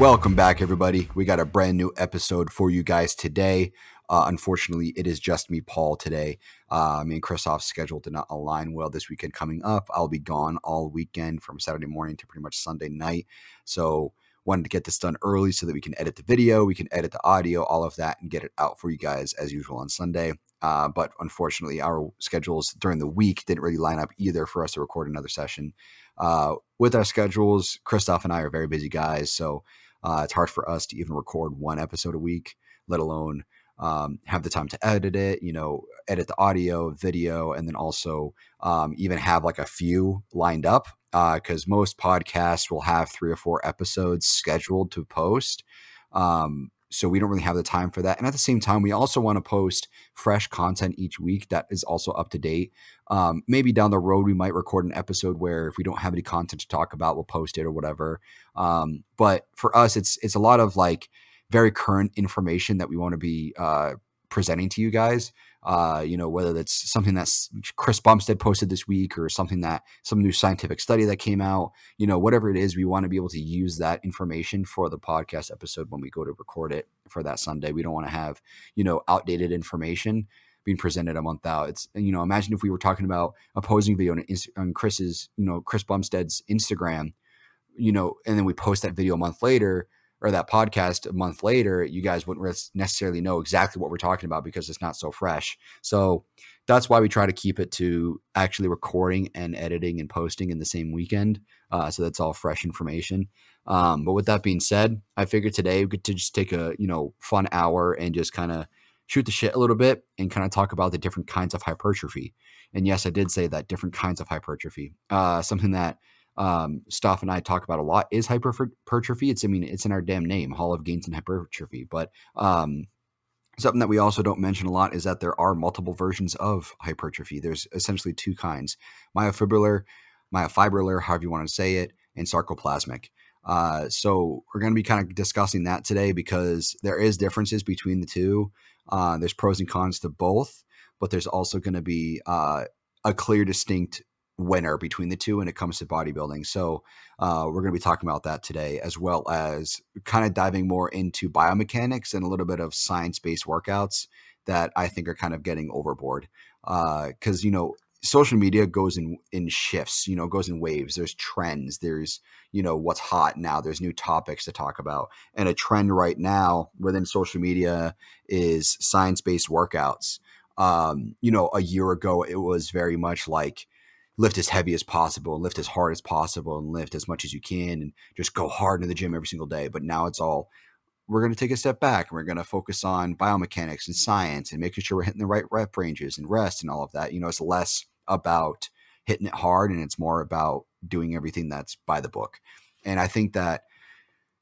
Welcome back, everybody. We got a brand new episode for you guys today. Unfortunately, it is just me, Paul, today. Me and Christoph's schedule did not align well this weekend coming up. I'll be gone all weekend from Saturday morning to pretty much Sunday night. So wanted to get this done early so that we can edit the video, we can edit the audio, all of that, and get it out for you guys as usual on Sunday. But unfortunately, our schedules during the week didn't really line up either for us to record another session. With our schedules, Christoph and I are very busy guys, so it's hard for us to even record one episode a week, let alone have the time to edit it, edit the audio, video, and then also even have like a few lined up because most podcasts will have 3 or 4 episodes scheduled to post. So we don't really have the time for that. And at the same time, we also want to post fresh content each week that is also up to date. Maybe down the road, we might record an episode where if we don't have any content to talk about, we'll post it or whatever. But for us, it's a lot of like very current information that we want to be presenting to you guys. Whether that's something that's Chris Bumstead posted this week or some new scientific study that came out, whatever it is, we want to be able to use that information for the podcast episode when we go to record it for that Sunday. We don't want to have, outdated information being presented a month out. It's, imagine if we were talking about a posing video on Chris Bumstead's Instagram, and then we post that video a month later, or that podcast a month later, you guys wouldn't necessarily know exactly what we're talking about because it's not so fresh. So that's why we try to keep it to actually recording and editing and posting in the same weekend. So that's all fresh information. But with that being said, I figured today we could just take a, fun hour and just kind of shoot the shit a little bit and kind of talk about the different kinds of hypertrophy. And yes, I did say that, different kinds of hypertrophy. Something that Stoff and I talk about a lot is hypertrophy. It's in our damn name, Hall of Gains and Hypertrophy. But something that we also don't mention a lot is that there are multiple versions of hypertrophy. There's essentially 2 kinds: myofibrillar, however you want to say it, and sarcoplasmic. So we're going to be kind of discussing that today because there is differences between the two. There's pros and cons to both, but there's also going to be a clear, distinct winner between the two when it comes to bodybuilding. So we're going to be talking about that today, as well as kind of diving more into biomechanics and a little bit of science-based workouts that I think are kind of getting overboard. Because, social media goes in shifts, goes in waves. There's trends. There's, what's hot now. There's new topics to talk about. And a trend right now within social media is science-based workouts. A year ago, it was very much like, lift as heavy as possible and lift as hard as possible and lift as much as you can and just go hard in the gym every single day. But now it's all, we're going to take a step back and we're going to focus on biomechanics and science and making sure we're hitting the right rep ranges and rest and all of that. It's less about hitting it hard and it's more about doing everything that's by the book. And I think that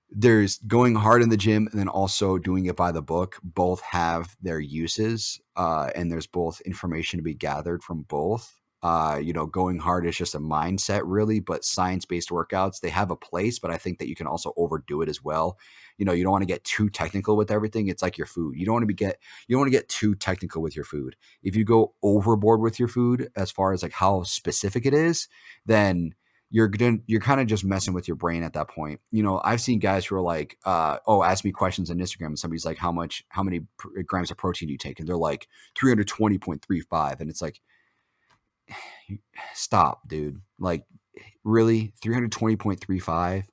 there's going hard in the gym and then also doing it by the book. Both have their uses and there's both information to be gathered from both. Going hard is just a mindset really, but science-based workouts, they have a place, but I think that you can also overdo it as well. You don't want to get too technical with everything. It's like your food. You don't want to get too technical with your food. If you go overboard with your food, as far as like how specific it is, then you're kind of just messing with your brain at that point. I've seen guys who are like, ask me questions on Instagram and somebody's like, how many grams of protein do you take? And they're like 320.35. And it's like, stop, dude. Like, really? 320.35?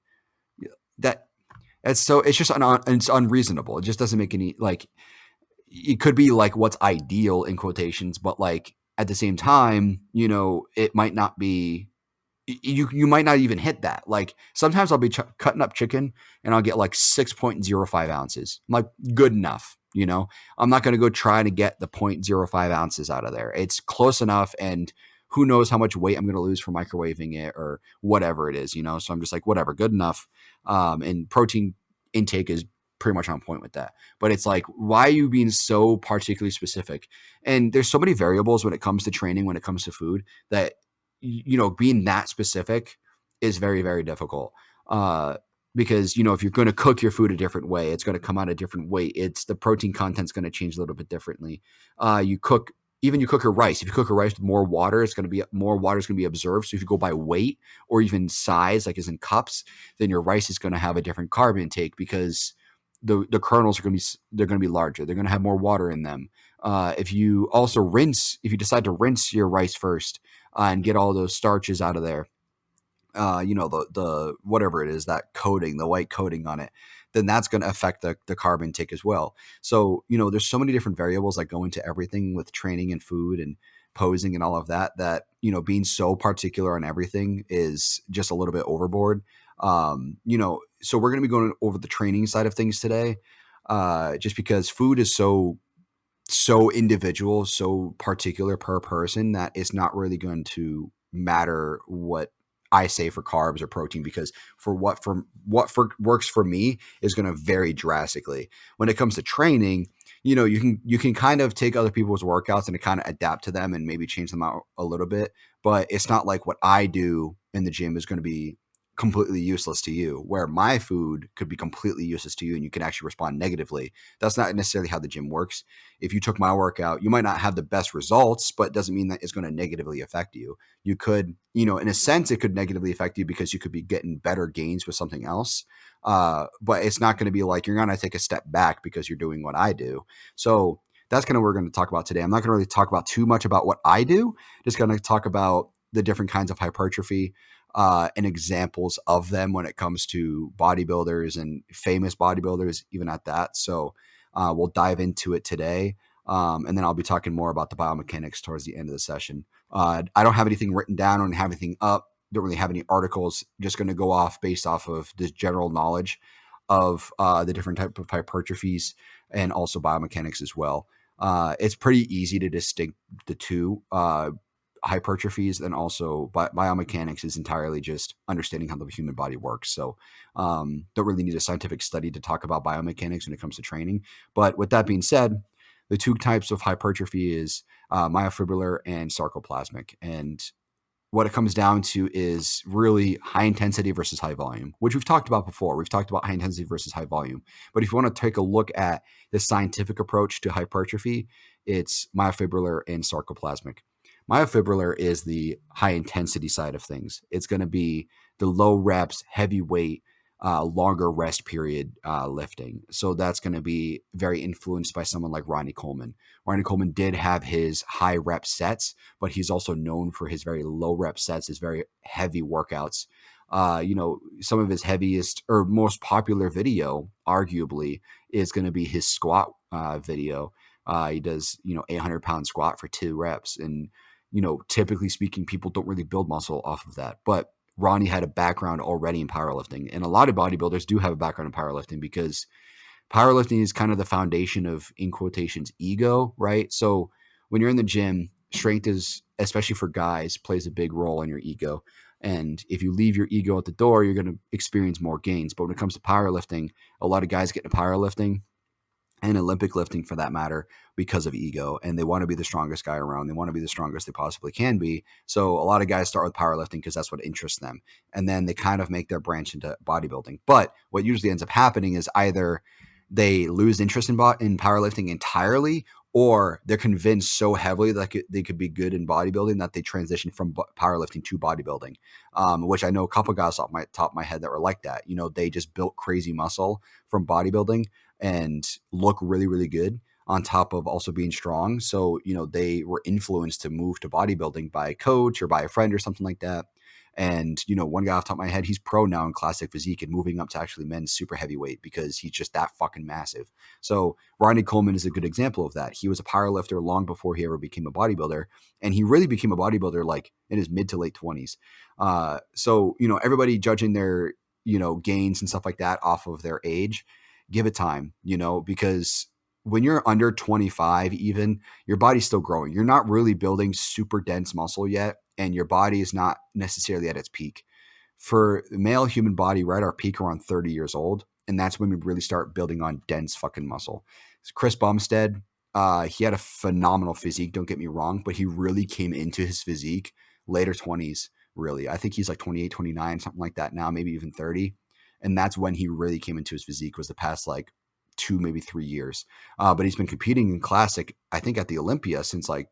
It's just it's unreasonable. It just doesn't make any, like, it could be like what's ideal in quotations, but like at the same time, it might not be, you might not even hit that. Like sometimes I'll be cutting up chicken and I'll get like 6.05 ounces. I'm like, good enough. I'm not going to go try to get the 0.05 ounces out of there. It's close enough. And who knows how much weight I'm going to lose for microwaving it or whatever it is, So I'm just like, whatever, good enough. And protein intake is pretty much on point with that. But it's like, why are you being so particularly specific? And there's so many variables when it comes to training, when it comes to food, that, being that specific is very, very difficult. Because, if you're going to cook your food a different way, it's going to come out a different weight. The protein content's going to change a little bit differently. You cook even you cook your rice. If you cook your rice with more water, it's going to be more water is going to be observed. So if you go by weight or even size, like as in cups, then your rice is going to have a different carb intake because the kernels are going to be larger. They're going to have more water in them. If you decide to rinse your rice first and get all those starches out of there, the whatever it is, that coating, the white coating on it, then that's going to affect the carb intake as well. So, there's so many different variables that go into everything with training and food and posing and all of that, being so particular on everything is just a little bit overboard. So we're going to be going over the training side of things today, just because food is so individual, so particular per person that it's not really going to matter what I say for carbs or protein, because what works for me is going to vary drastically. When it comes to training, you can kind of take other people's workouts and kind of adapt to them and maybe change them out a little bit, but it's not like what I do in the gym is going to be completely useless to you, where my food could be completely useless to you and you can actually respond negatively. That's not necessarily how the gym works. If you took my workout, you might not have the best results, but it doesn't mean that it's going to negatively affect you. You could, in a sense, it could negatively affect you because you could be getting better gains with something else. But it's not going to be like you're going to take a step back because you're doing what I do. So that's kind of what we're going to talk about today. I'm not going to really talk about too much about what I do, just going to talk about the different kinds of hypertrophy, and examples of them when it comes to bodybuilders and famous bodybuilders, even at that. So we'll dive into it today. And then I'll be talking more about the biomechanics towards the end of the session. I don't have anything written down. I don't have anything up. Don't really have any articles. Just going to go off based off of this general knowledge of the different type of hypertrophies and also biomechanics as well. It's pretty easy to distinct the two. Hypertrophies and also biomechanics is entirely just understanding how the human body works. So don't really need a scientific study to talk about biomechanics when it comes to training. But with that being said, the two types of hypertrophy is myofibrillar and sarcoplasmic. And what it comes down to is really high intensity versus high volume, which we've talked about before. We've talked about high intensity versus high volume. But if you want to take a look at the scientific approach to hypertrophy, it's myofibrillar and sarcoplasmic. Myofibrillar is the high intensity side of things. It's going to be the low reps, heavy weight, longer rest period lifting. So that's going to be very influenced by someone like Ronnie Coleman. Ronnie Coleman did have his high rep sets, but he's also known for his very low rep sets, his very heavy workouts. Some of his heaviest or most popular video, arguably, is going to be his squat video. He does, 800-pound squat for 2 reps. And, typically speaking, people don't really build muscle off of that. But Ronnie had a background already in powerlifting. And a lot of bodybuilders do have a background in powerlifting because powerlifting is kind of the foundation of, in quotations, ego, right? So when you're in the gym, strength is, especially for guys, plays a big role in your ego. And if you leave your ego at the door, you're going to experience more gains. But when it comes to powerlifting, a lot of guys get into powerlifting and Olympic lifting for that matter because of ego, and they want to be the strongest guy around. They want to be the strongest they possibly can be. So a lot of guys start with powerlifting because that's what interests them. And then they kind of make their branch into bodybuilding. But what usually ends up happening is either they lose interest in powerlifting entirely, or they're convinced so heavily that they could be good in bodybuilding that they transition from powerlifting to bodybuilding, which I know a couple guys off my top of my head that were like that. They just built crazy muscle from bodybuilding and look really, really good on top of also being strong. So, they were influenced to move to bodybuilding by a coach or by a friend or something like that. And, one guy off the top of my head, he's pro now in classic physique and moving up to actually men's super heavyweight because he's just that fucking massive. So Ronnie Coleman is a good example of that. He was a powerlifter long before he ever became a bodybuilder. And he really became a bodybuilder like in his mid to late 20s. So, everybody judging their, gains and stuff like that off of their age, give it time, because when you're under 25, even your body's still growing. You're not really building super dense muscle yet, and your body is not necessarily at its peak. For the male human body, we're at our peak around 30 years old, and that's when we really start building on dense fucking muscle. Chris Bumstead, he had a phenomenal physique, don't get me wrong, but he really came into his physique later 20s, really. I think he's like 28, 29, something like that now, maybe even 30. And that's when he really came into his physique, was the past like 2, maybe 3 years. But he's been competing in classic, I think at the Olympia since like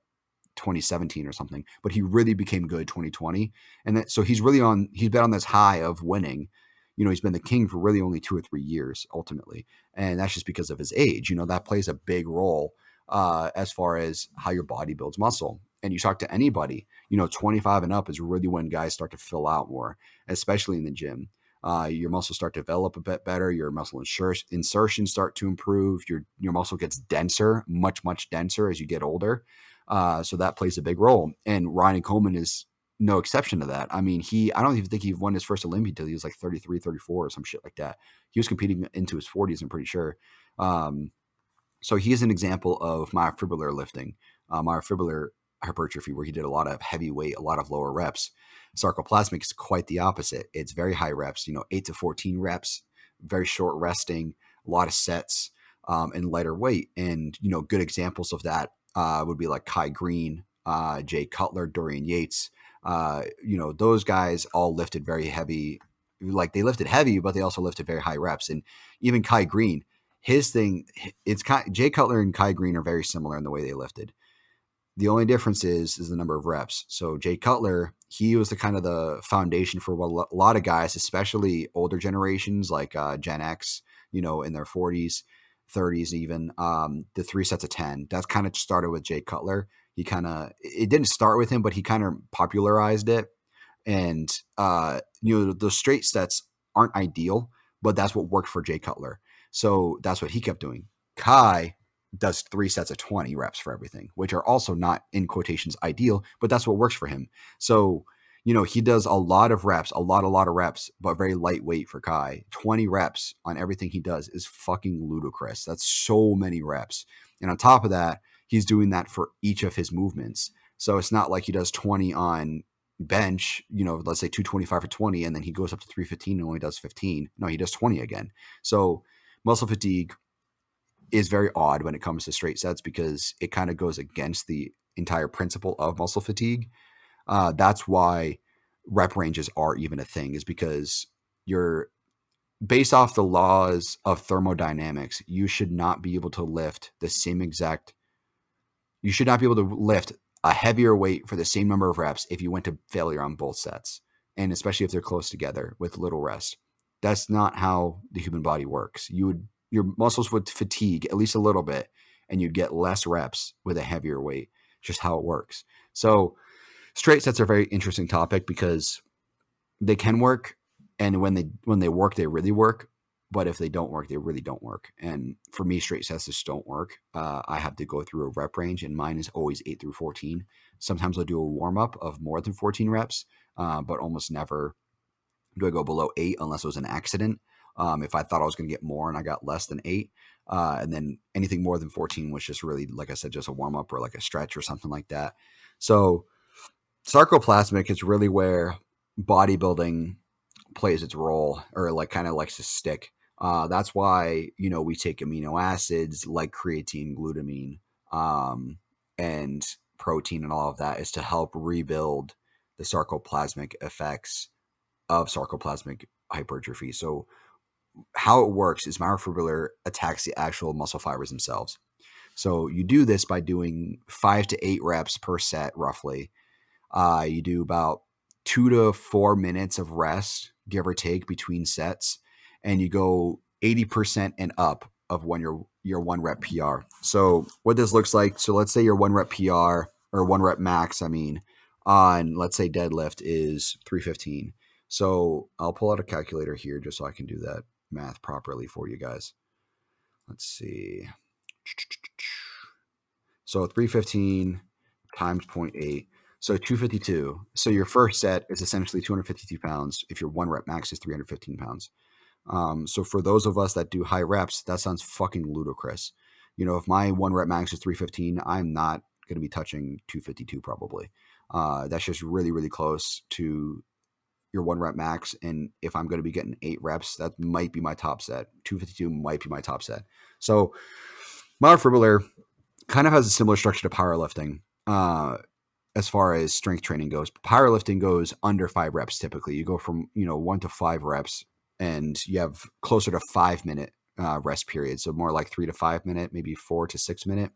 2017 or something, but he really became good 2020. And so he's been on this high of winning. He's been the king for really only 2 or 3 years ultimately. And that's just because of his age. That plays a big role as far as how your body builds muscle. And you talk to anybody, 25 and up is really when guys start to fill out more, especially in the gym. Your muscles start to develop a bit better. Your muscle insertions start to improve. Your muscle gets denser, much, much denser as you get older. So that plays a big role. And Ryan Coleman is no exception to that. I mean, I don't even think he won his first Olympiad until he was like 33, 34 or some shit like that. He was competing into his 40s, I'm pretty sure. So he is an example of myofibrillar lifting, myofibrillar hypertrophy, where he did a lot of heavy weight, a lot of lower reps. Sarcoplasmic is quite the opposite. It's very high reps, 8 to 14 reps, very short resting, a lot of sets, and lighter weight. And, good examples of that would be like Kai Green, Jay Cutler, Dorian Yates. Those guys all lifted very heavy. Like they lifted heavy, but they also lifted very high reps. And even Kai Green, his thing, Jay Cutler and Kai Green are very similar in the way they lifted. The only difference is the number of reps. So Jay Cutler, he was the kind of the foundation for what a lot of guys, especially older generations like Gen X, in their 40s, 30s even, the 3 sets of 10. That kind of started with Jay Cutler. It didn't start with him, but he kind of popularized it. And, the straight sets aren't ideal, but that's what worked for Jay Cutler. So that's what he kept doing. Kai does 3 sets of 20 reps for everything, which are also not in quotations ideal, but that's what works for him. So, he does a lot of reps, a lot of reps, but very lightweight for Kai. 20 reps on everything he does is fucking ludicrous. That's so many reps. And on top of that, he's doing that for each of his movements. So it's not like he does 20 on bench, let's say 225 for 20, and then he goes up to 315 and only does 15. No, he does 20 again. So muscle fatigue is very odd when it comes to straight sets because it kind of goes against the entire principle of muscle fatigue. That's why rep ranges are even a thing, is because you're based off the laws of thermodynamics. You should not be able to lift you should not be able to lift a heavier weight for the same number of reps if you went to failure on both sets, and especially if they're close together with little rest. That's not how the human body works. Your muscles would fatigue at least a little bit, and you'd get less reps with a heavier weight. Just how it works. So straight sets are a very interesting topic because they can work, and when they work, they really work. But if they don't work, they really don't work. And for me, straight sets just don't work. I have to go through a rep range, and mine is always 8 through 14. Sometimes I'll do a warm up of more than 14 reps, but almost never do I go below 8 unless it was an accident. If I thought I was going to get more and I got less than 8, and then anything more than 14 was just really, like I said, just a warm up or like a stretch or something like that. So sarcoplasmic is really where bodybuilding plays its role, or like kind of likes to stick. That's why, we take amino acids like creatine, glutamine, and protein and all of that is to help rebuild the sarcoplasmic effects of sarcoplasmic hypertrophy. So how it works is myofibrillar attacks the actual muscle fibers themselves. So you do this by doing 5 to 8 reps per set, roughly. You do about 2 to 4 minutes of rest, give or take, between sets, and you go 80% and up of when your 1 rep PR. So what this looks like, so let's say your 1 rep PR, or 1 rep max, on, let's say, deadlift is 315. So I'll pull out a calculator here just so I can do that math properly for you guys. Let's see. So 315 times 0.8. So 252. So your first set is essentially 252 pounds if your 1 rep max is 315 pounds. So for those of us that do high reps, that sounds fucking ludicrous. If my 1 rep max is 315, I'm not going to be touching 252 probably. That's just really, really close to your 1 rep max. And if I'm going to be getting 8 reps, that might be my top set. 252 might be my top set. So myofibrillar kind of has a similar structure to powerlifting. As far as strength training goes, powerlifting goes under 5 reps. Typically you go from, 1 to 5 reps, and you have closer to 5 minute rest period. So more like 3 to 5 minute, maybe 4 to 6 minute,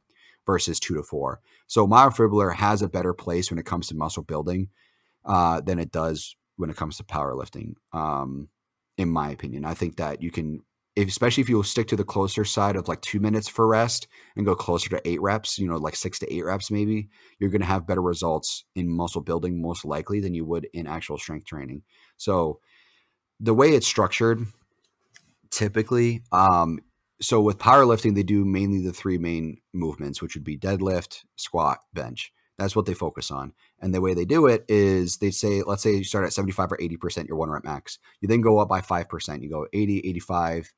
versus 2 to 4. So myofibrillar has a better place when it comes to muscle building than it does when it comes to powerlifting. In my opinion, I think that you can, especially if you stick to the closer side of like 2 minutes for rest and go closer to 8 reps, like 6 to 8 reps, maybe you're going to have better results in muscle building most likely than you would in actual strength training. So the way it's structured typically, so with powerlifting, they do mainly the 3 main movements, which would be deadlift, squat, bench. That's what they focus on. And the way they do it is they say, let's say you start at 75 or 80% your 1 rep max. You then go up by 5%. You go 80, 85,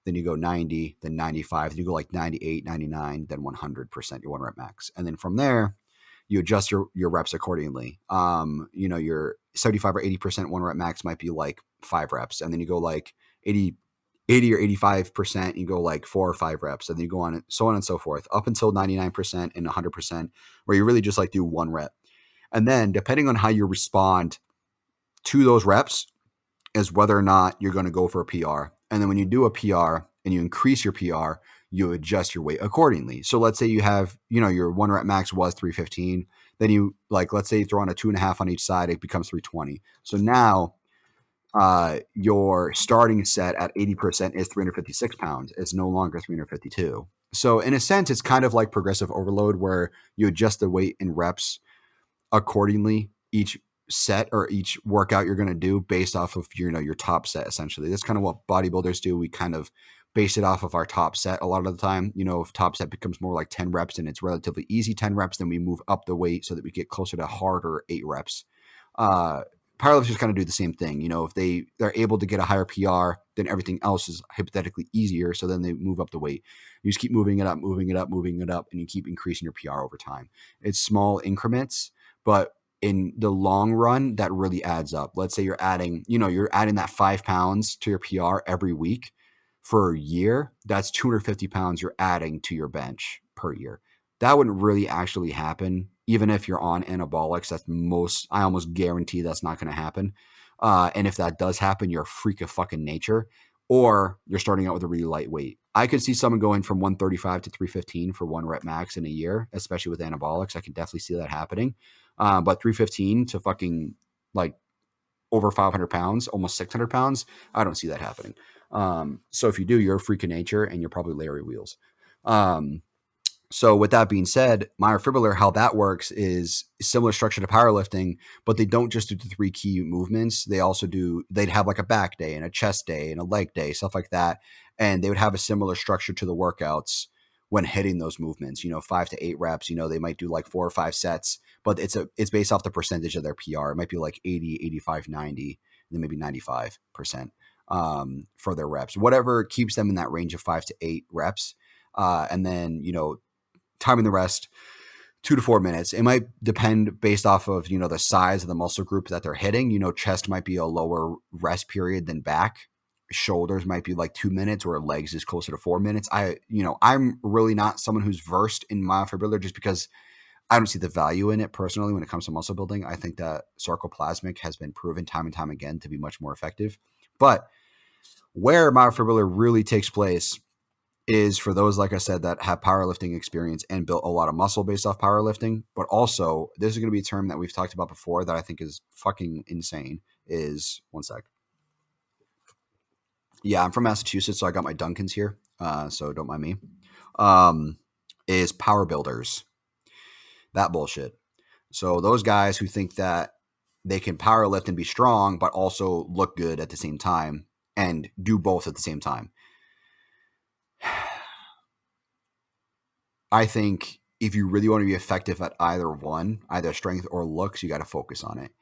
then you go 90, then 95, then you go like 98, 99, then 100% your 1 rep max. And then from there, you adjust your reps accordingly. Your 75 or 80% 1 rep max might be like 5 reps. And then you go like 80 or 85%, you go like 4 or 5 reps, and then you go on and so forth up until 99% and 100%, where you really just like do 1 rep. And then depending on how you respond to those reps is whether or not you're going to go for a PR. And then when you do a PR and you increase your PR, you adjust your weight accordingly. So let's say you have, your 1 rep max was 315. Then you let's say you throw on a 2.5 on each side, it becomes 320. So now your starting set at 80% is 356 pounds. It's no longer 352. So in a sense, it's kind of like progressive overload where you adjust the weight and reps accordingly each set or each workout you're going to do based off of your top set. Essentially, that's kind of what bodybuilders do. We kind of base it off of our top set a lot of the time. If top set becomes more like 10 reps and it's relatively easy 10 reps, then we move up the weight so that we get closer to harder 8 reps. Powerlifters kind of do the same thing. If they're able to get a higher PR, then everything else is hypothetically easier. So then they move up the weight. You just keep moving it up, and you keep increasing your PR over time. It's small increments, but in the long run, that really adds up. Let's say you're adding that 5 pounds to your PR every week for a year. That's 250 pounds you're adding to your bench per year. That wouldn't really actually happen. Even if you're on anabolics, I almost guarantee that's not going to happen. And if that does happen, you're a freak of fucking nature, or you're starting out with a really light weight. I could see someone going from 135 to 315 for 1 rep max in a year, especially with anabolics. I can definitely see that happening. But 315 to fucking like over 500 pounds, almost 600 pounds, I don't see that happening. So if you do, you're a freak of nature and you're probably Larry Wheels. So with that being said, myofibrillar, how that works is similar structure to powerlifting, but they don't just do the 3 key movements. They'd have like a back day and a chest day and a leg day, stuff like that. And they would have a similar structure to the workouts when hitting those movements, 5 to 8 reps, they might do like 4 or 5 sets, but it's based off the percentage of their PR. It might be like 80, 85, 90, and then maybe 95% for their reps, whatever keeps them in that range of 5 to 8 reps. And then, timing the rest 2 to 4 minutes. It might depend based off of, the size of the muscle group that they're hitting. Chest might be a lower rest period than back. Shoulders might be like 2 minutes, or legs is closer to 4 minutes. I'm really not someone who's versed in myofibrillar just because I don't see the value in it personally when it comes to muscle building. I think that sarcoplasmic has been proven time and time again to be much more effective. But where myofibrillar really takes place is for those, like I said, that have powerlifting experience and built a lot of muscle based off powerlifting. But also, this is going to be a term that we've talked about before that I think is fucking insane. Is one sec. Yeah, I'm from Massachusetts, so I got my Duncans here. So don't mind me. Is power builders. That bullshit. So those guys who think that they can powerlift and be strong, but also look good at the same time and do both at the same time. I think if you really want to be effective at either one, either strength or looks, you got to focus on it.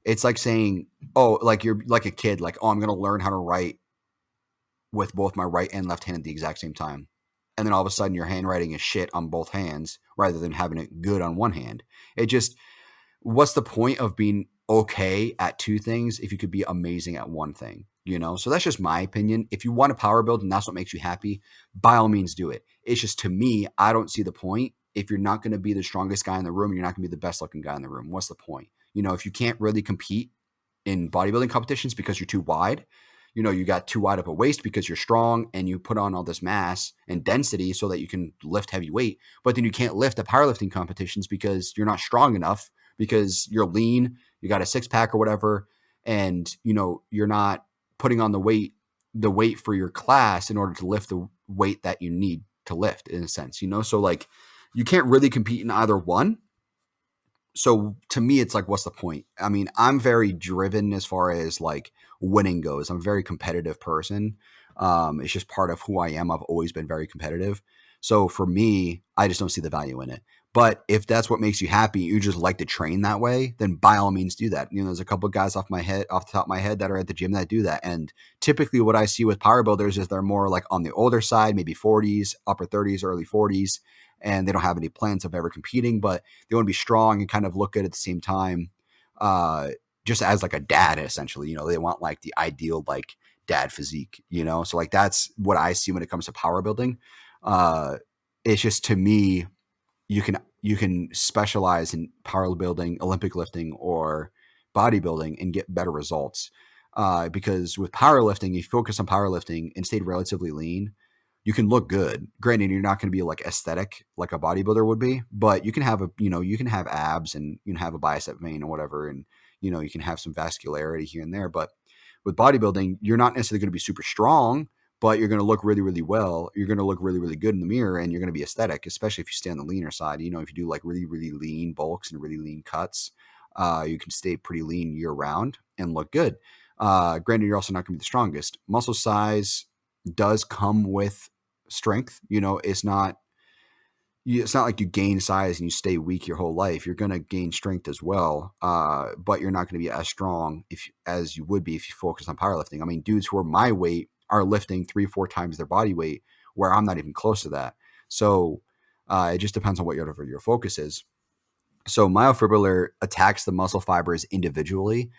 It's like saying, like you're like a kid, like, I'm going to learn how to write with both my right and left hand at the exact same time. And then all of a sudden your handwriting is shit on both hands rather than having it good on one hand. What's the point of being okay at 2 things if you could be amazing at one thing? So that's just my opinion. If you want to power build and that's what makes you happy, by all means do it. It's just, to me, I don't see the point. If you're not going to be the strongest guy in the room, you're not going to be the best looking guy in the room. What's the point? If you can't really compete in bodybuilding competitions because you're too wide, you got too wide of a waist because you're strong and you put on all this mass and density so that you can lift heavy weight, but then you can't lift at powerlifting competitions because you're not strong enough, because you're lean, you got a six pack or whatever, and you're not putting on the weight for your class in order to lift the weight that you need to lift, in a sense, so like you can't really compete in either one. So to me, it's like, what's the point? I mean, I'm very driven as far as like winning goes. I'm a very competitive person. It's just part of who I am. I've always been very competitive. So for me, I just don't see the value in it. But if that's what makes you happy, you just like to train that way, then by all means do that. There's a couple of guys off the top of my head that are at the gym that do that. And typically what I see with power builders is they're more like on the older side, maybe 40s, upper 30s, early 40s, and they don't have any plans of ever competing, but they want to be strong and kind of look good at the same time, just as like a dad, essentially. They want like the ideal like dad physique, so like that's what I see when it comes to power building. It's just, to me, you can specialize in power building, Olympic lifting, or bodybuilding and get better results. Because with powerlifting, if you focus on powerlifting and stay relatively lean, you can look good. Granted, you're not going to be like aesthetic like a bodybuilder would be, but you can have you can have abs and you can have a bicep vein or whatever, and you can have some vascularity here and there. But with bodybuilding, you're not necessarily going to be super strong, but you're going to look really, really well. You're going to look really, really good in the mirror, and you're going to be aesthetic, especially if you stay on the leaner side. If you do like really, really lean bulks and really lean cuts, you can stay pretty lean year round and look good. Granted, you're also not going to be the strongest. Muscle size does come with strength. It's not like you gain size and you stay weak your whole life. You're going to gain strength as well, but you're not going to be as strong as you would be if you focus on powerlifting. I mean, dudes who are my weight are lifting 3-4 times their body weight, where I'm not even close to that. So it just depends on whatever your focus is. So myofibrillar attacks the muscle fibers individually.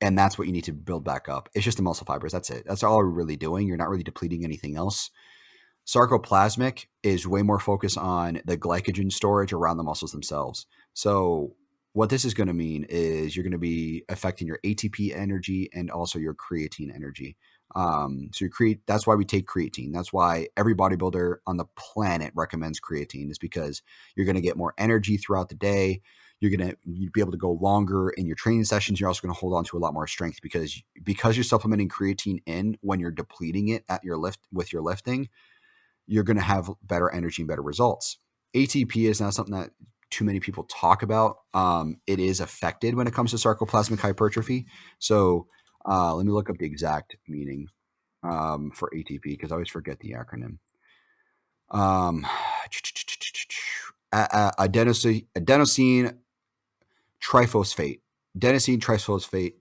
And that's what you need to build back up. It's just the muscle fibers. That's it. That's all we're really doing. You're not really depleting anything else. Sarcoplasmic is way more focused on the glycogen storage around the muscles themselves. So what this is going to mean is you're going to be affecting your ATP energy and also your creatine energy. That's why we take creatine. That's why every bodybuilder on the planet recommends creatine, is because you're going to get more energy throughout the day. You'd be able to go longer in your training sessions. You're also going to hold on to a lot more strength because you're supplementing creatine in when you're depleting it at your with your lifting. You're going to have better energy and better results. ATP is not something that too many people talk about. It is affected when it comes to sarcoplasmic hypertrophy. So let me look up the exact meaning for ATP, because I always forget the acronym. Adenosine triphosphate. Triphosphate.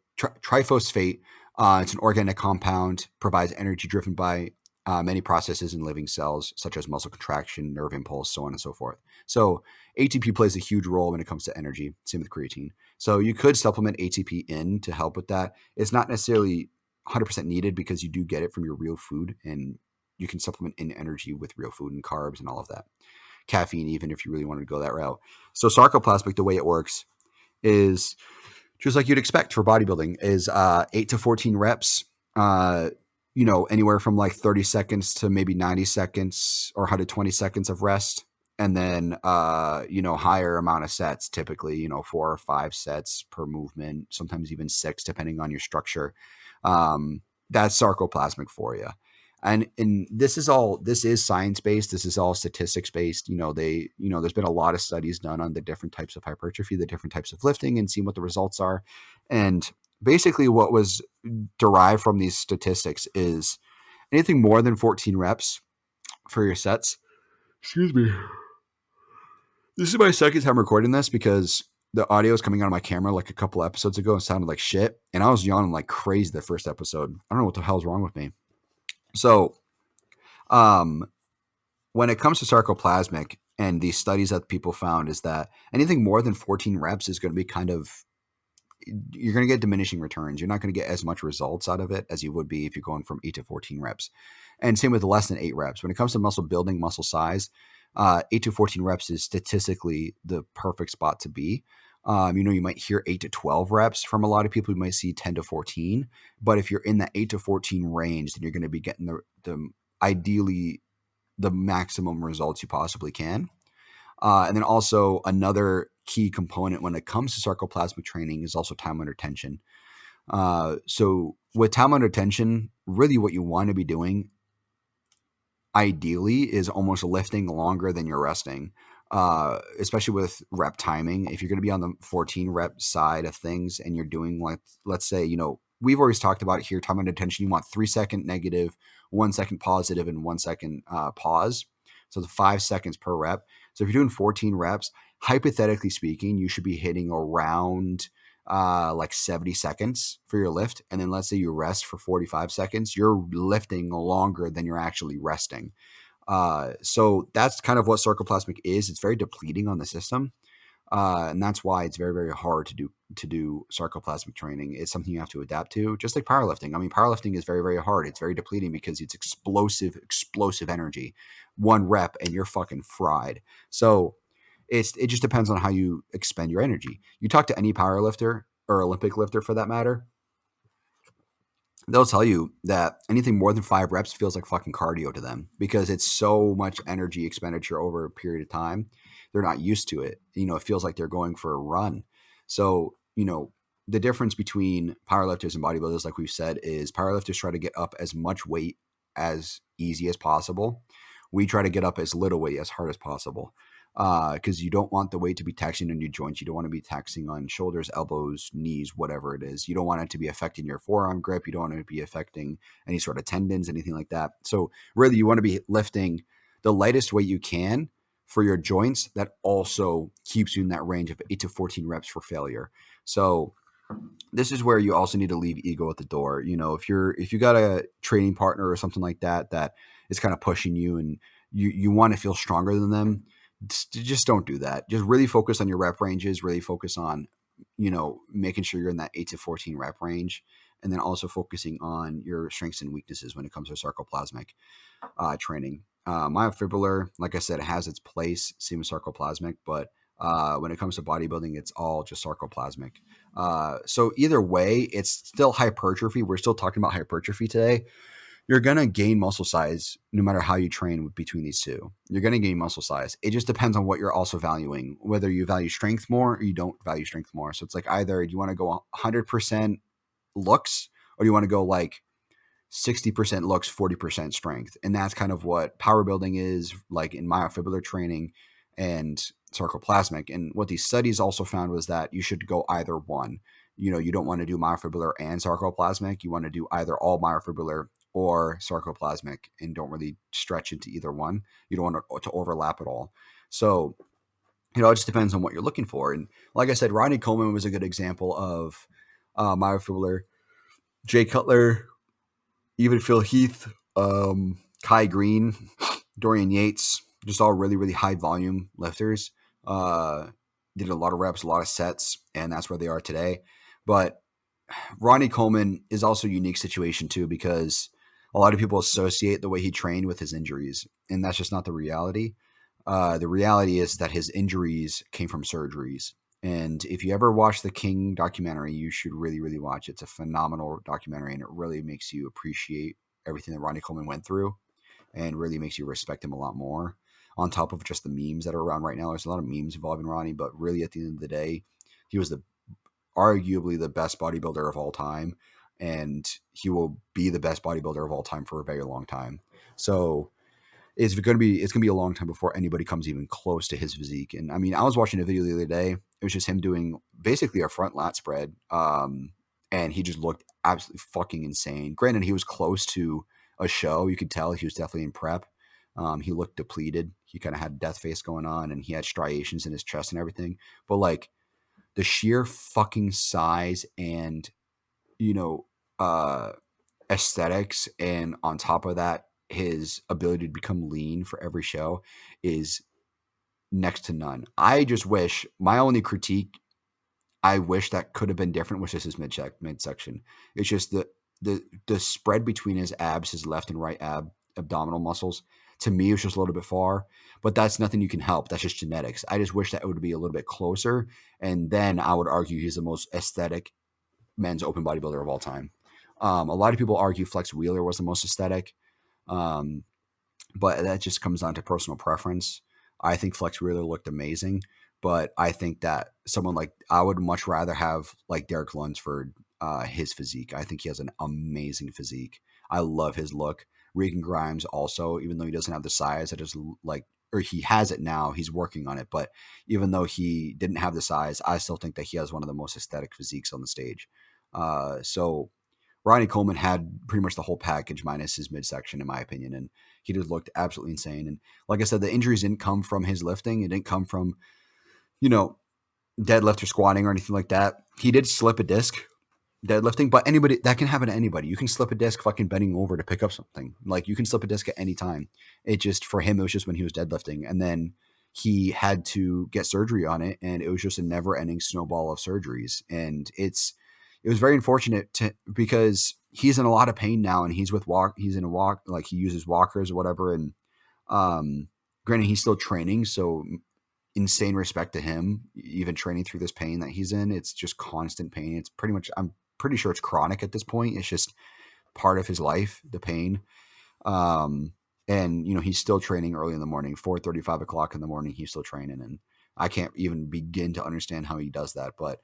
It's an organic compound, provides energy driven by many processes in living cells, such as muscle contraction, nerve impulse, so on and so forth. So ATP plays a huge role when it comes to energy. Same with creatine. So you could supplement ATP in to help with that. It's not necessarily 100% needed because you do get it from your real food, and you can supplement in energy with real food and carbs and all of that. Caffeine, even if you really wanted to go that route. So sarcoplasmic, the way it works is just like you'd expect for bodybuilding, is 8 to 14 reps, anywhere from like 30 seconds to maybe 90 seconds or 120 seconds of rest. And then, higher amount of sets, typically, 4 or 5 sets per movement, sometimes even 6, depending on your structure. That's sarcoplasmic for you. And this is science-based. This is all statistics-based. There's been a lot of studies done on the different types of hypertrophy, the different types of lifting, and seeing what the results are. And basically what was derived from these statistics is anything more than 14 reps for your sets. Excuse me. This is my second time recording this because the audio is coming out of my camera like a couple episodes ago and sounded like shit. And I was yawning like crazy the first episode. I don't know what the hell's wrong with me. So, when it comes to sarcoplasmic and these studies that people found, is that anything more than 14 reps is going to be you're going to get diminishing returns. You're not going to get as much results out of it as you would be if you're going from 8 to 14 reps. And same with less than 8 reps. When it comes to muscle building, muscle size, 8 to 14 reps is statistically the perfect spot to be. You might hear 8 to 12 reps from a lot of people. You might see 10 to 14. But if you're in that 8 to 14 range, then you're going to be getting the ideally the maximum results you possibly can. And then also another key component when it comes to sarcoplasmic training is also time under tension. So with time under tension, really what you want to be doing ideally is almost lifting longer than you're resting, especially with rep timing. If you're going to be on the 14 rep side of things and you're doing like, let's say, we've always talked about it here, time under tension, you want 3 second negative, 1 second positive, and 1 second pause. So the 5 seconds per rep. So if you're doing 14 reps, hypothetically speaking, you should be hitting around like 70 seconds for your lift. And then let's say you rest for 45 seconds, you're lifting longer than you're actually resting. So that's kind of what sarcoplasmic is. It's very depleting on the system. And that's why it's very, very hard to do sarcoplasmic training. It's something you have to adapt to, just like powerlifting. I mean, powerlifting is very, very hard. It's very depleting because it's explosive energy. 1 rep and you're fucking fried. So it just depends on how you expend your energy. You talk to any powerlifter or Olympic lifter for that matter, they'll tell you that anything more than 5 reps feels like fucking cardio to them because it's so much energy expenditure over a period of time. They're not used to it. It feels like they're going for a run. So, the difference between powerlifters and bodybuilders, like we've said, is powerlifters try to get up as much weight as easy as possible. We try to get up as little weight as hard as possible. Because you don't want the weight to be taxing on your joints. You don't want to be taxing on shoulders, elbows, knees, whatever it is. You don't want it to be affecting your forearm grip. You don't want it to be affecting any sort of tendons, anything like that. So really, you want to be lifting the lightest weight you can for your joints that also keeps you in that range of 8 to 14 reps for failure. So this is where you also need to leave ego at the door. If you got a training partner or something like that is kind of pushing you and you want to feel stronger than them, just don't do that. Just really focus on your rep ranges, really focus on, making sure you're in that 8 to 14 rep range, and then also focusing on your strengths and weaknesses when it comes to sarcoplasmic training. Myofibrillar, like I said, has its place, same as sarcoplasmic, but when it comes to bodybuilding, it's all just sarcoplasmic. So either way, it's still hypertrophy. We're still talking about hypertrophy today. You're going to gain muscle size no matter how you train between these two. You're going to gain muscle size. It just depends on what you're also valuing, whether you value strength more or you don't value strength more. So it's like either do you want to go 100% looks or do you want to go like 60% looks, 40% strength. And that's kind of what power building is like in myofibrillar training and sarcoplasmic. And what these studies also found was that you should go either one. You don't want to do myofibrillar and sarcoplasmic. You want to do either all myofibrillar or sarcoplasmic and don't really stretch into either one. You don't want to overlap at all. So, it just depends on what you're looking for. And like I said, Ronnie Coleman was a good example of myofibrillar. Jay Cutler, even Phil Heath, Kai Green, Dorian Yates, just all really, really high volume lifters. Did a lot of reps, a lot of sets, and that's where they are today. But Ronnie Coleman is also a unique situation too, because a lot of people associate the way he trained with his injuries, and that's just not the reality. The reality is that his injuries came from surgeries. And if you ever watch the King documentary, you should really, really watch it. It's a phenomenal documentary, and it really makes you appreciate everything that Ronnie Coleman went through and really makes you respect him a lot more. On top of just the memes that are around right now, there's a lot of memes involving Ronnie, but really at the end of the day, he was arguably the best bodybuilder of all time, and he will be the best bodybuilder of all time for a very long time. So it's going to be a long time before anybody comes even close to his physique. And I mean, I was watching a video the other day. It was just him doing basically a front lat spread. And he just looked absolutely fucking insane. Granted, he was close to a show. You could tell he was definitely in prep. He looked depleted. He kind of had death face going on, and he had striations in his chest and everything. But like the sheer fucking size and, aesthetics, and on top of that, his ability to become lean for every show is next to none. I just wish my only critique, I wish that could have been different, was just his midsection. It's just the spread between his abs, his left and right ab, abdominal muscles. To me, it was just a little bit far, but that's nothing you can help. That's just genetics. I just wish that it would be a little bit closer. And then I would argue he's the most aesthetic men's open bodybuilder of all time. A lot of people argue Flex Wheeler was the most aesthetic. Um, but that just comes down to personal preference. I think Flex Wheeler looked amazing, but I think that someone like I would much rather have like Derek Lunsford, his physique. I think he has an amazing physique. I love his look. Regan Grimes also, even though he doesn't have the size, it is like, or he has it now. He's working on it, but even though he didn't have the size, I still think that he has one of the most aesthetic physiques on the stage. So Ronnie Coleman had pretty much the whole package minus his midsection, in my opinion, and he just looked absolutely insane. And like I said, the injuries didn't come from his lifting. It didn't come from, you know, deadlift or squatting or anything like that. He did slip a disc deadlifting, but anybody that can happen to anybody. You can slip a disc fucking bending over to pick up something. Like you can slip a disc at any time. It just for him, it was just when he was deadlifting, and then he had to get surgery on it, and it was just a never-ending snowball of surgeries. And it was very unfortunate because he's in a lot of pain now, and he's in a walk, like he uses walkers or whatever. And granted, he's still training, so insane respect to him, even training through this pain that he's in. It's just constant pain. It's pretty much, I'm pretty sure it's chronic at this point. It's just part of his life, the pain. And he's still training early in the morning, 4:30, 5 o'clock in the morning. He's still training, and I can't even begin to understand how he does that. But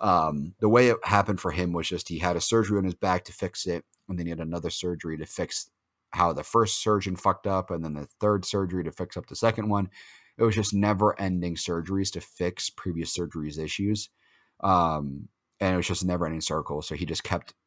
the way it happened for him was just he had a surgery on his back to fix it, and then he had another surgery to fix how the first surgeon fucked up, and then the third surgery to fix up the second one. It was just never-ending surgeries to fix previous surgeries issues, and it was just a never-ending circle. So he just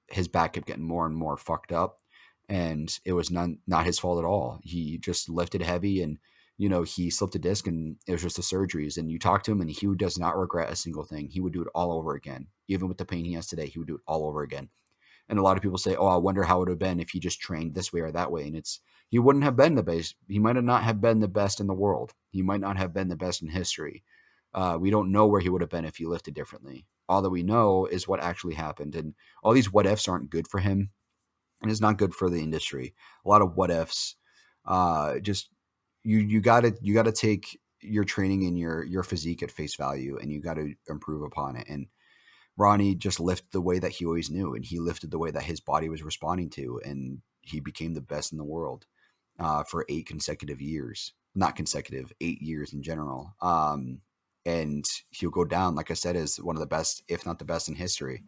his back kept getting more and more fucked up, and it was not his fault at all. He just lifted heavy, and he slipped a disc, and it was just the surgeries. And you talk to him, and he does not regret a single thing. He would do it all over again. Even with the pain he has today, he would do it all over again. And a lot of people say, oh, I wonder how it would have been if he just trained this way or that way. And he wouldn't have been the best. He might not have been the best in the world. He might not have been the best in history. We don't know where he would have been if he lifted differently. All that we know is what actually happened. And all these what ifs aren't good for him. And it's not good for the industry. A lot of what ifs. Just you gotta take your training and your physique at face value, and you gotta improve upon it. And Ronnie just lifted the way that he always knew, and he lifted the way that his body was responding to, and he became the best in the world for 8 consecutive years. Not consecutive, 8 years in general. And he'll go down, like I said, as one of the best, if not the best in history.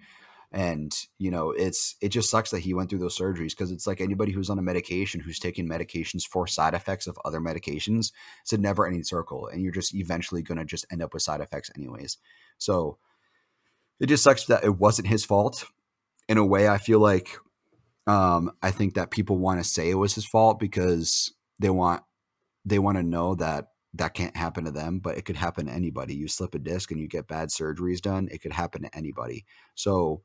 And, it just sucks that he went through those surgeries, because it's like anybody who's on a medication, who's taking medications for side effects of other medications, it's a never ending circle. And you're just eventually going to just end up with side effects anyways. So it just sucks that it wasn't his fault. In a way, I feel like I think that people want to say it was his fault because they want to know that can't happen to them, but it could happen to anybody. You slip a disc and you get bad surgeries done, it could happen to anybody. So,